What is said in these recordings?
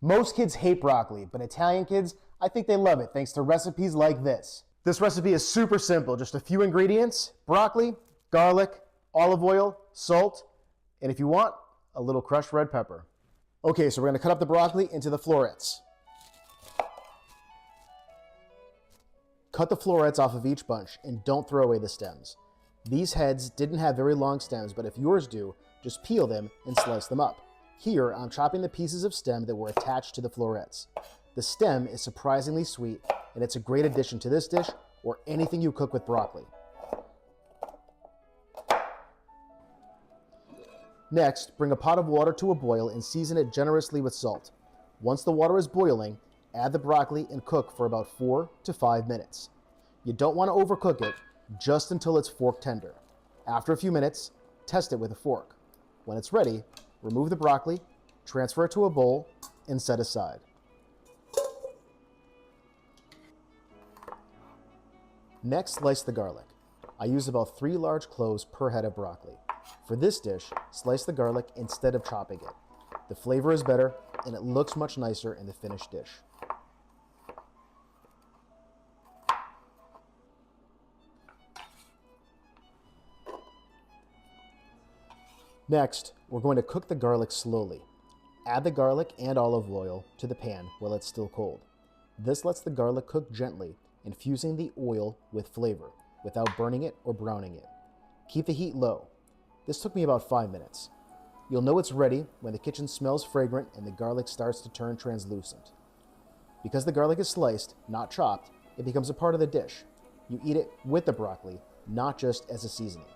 Most kids hate broccoli, but Italian kids, I think they love it thanks to recipes like this. This recipe is super simple, just a few ingredients: broccoli, garlic, olive oil, salt, and if you want, a little crushed red pepper. Okay, so we're gonna cut up the broccoli into the florets. Cut the florets off of each bunch and don't throw away the stems. These heads didn't have very long stems, but if yours do, just peel them and slice them up. Here, I'm chopping the pieces of stem that were attached to the florets. The stem is surprisingly sweet, and it's a great addition to this dish or anything you cook with broccoli. Next, bring a pot of water to a boil and season it generously with salt. Once the water is boiling, add the broccoli and cook for about 4 to 5 minutes. You don't want to overcook it, just until it's fork tender. After a few minutes, test it with a fork. When it's ready, remove the broccoli, transfer it to a bowl, and set aside. Next, slice the garlic. I use about 3 large cloves per head of broccoli. For this dish, slice the garlic instead of chopping it. The flavor is better, and it looks much nicer in the finished dish. Next, we're going to cook the garlic slowly. Add the garlic and olive oil to the pan while it's still cold. This lets the garlic cook gently, infusing the oil with flavor without burning it or browning it. Keep the heat low. This took me about 5 minutes. You'll know it's ready when the kitchen smells fragrant and the garlic starts to turn translucent. Because the garlic is sliced, not chopped, it becomes a part of the dish. You eat it with the broccoli, not just as a seasoning.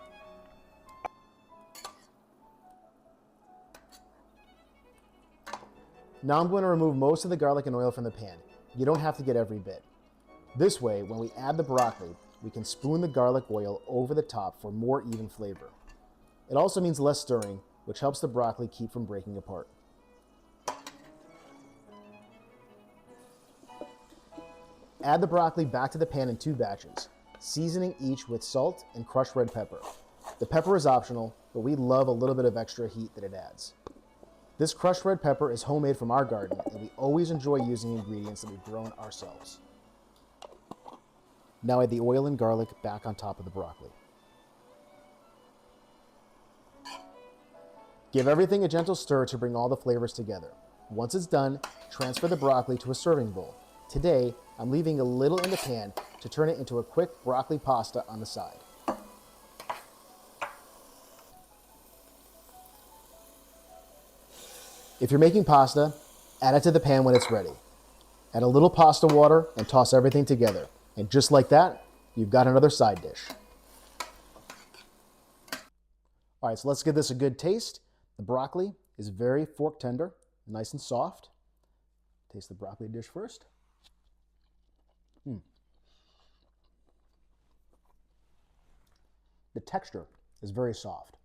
Now I'm going to remove most of the garlic and oil from the pan. You don't have to get every bit. This way, when we add the broccoli, we can spoon the garlic oil over the top for more even flavor. It also means less stirring, which helps the broccoli keep from breaking apart. Add the broccoli back to the pan in 2 batches, seasoning each with salt and crushed red pepper. The pepper is optional, but we love a little bit of extra heat that it adds. This crushed red pepper is homemade from our garden, and we always enjoy using ingredients that we've grown ourselves. Now add the oil and garlic back on top of the broccoli. Give everything a gentle stir to bring all the flavors together. Once it's done, transfer the broccoli to a serving bowl. Today, I'm leaving a little in the pan to turn it into a quick broccoli pasta on the side. If you're making pasta, add it to the pan when it's ready. Add a little pasta water and toss everything together. And just like that, you've got another side dish. All right, so let's give this a good taste. The broccoli is very fork tender, nice and soft. Taste the broccoli dish first. The texture is very soft.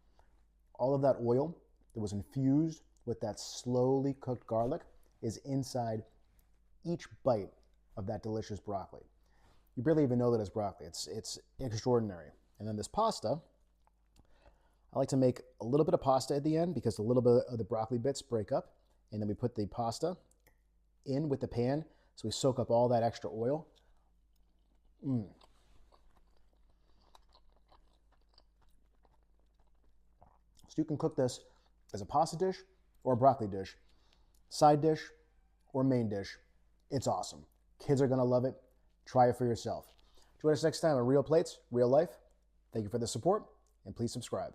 All of that oil that was infused with that slowly cooked garlic is inside each bite of that delicious broccoli. You barely even know that it's broccoli. It's extraordinary. And then this pasta, I like to make a little bit of pasta at the end because a little bit of the broccoli bits break up. And then we put the pasta in with the pan so we soak up all that extra oil. So you can cook this as a pasta dish or a broccoli dish, side dish or main dish. It's awesome. Kids are gonna love it. Try it for yourself. Join us next time on Real Plates, Real Life. Thank you for the support, and please subscribe.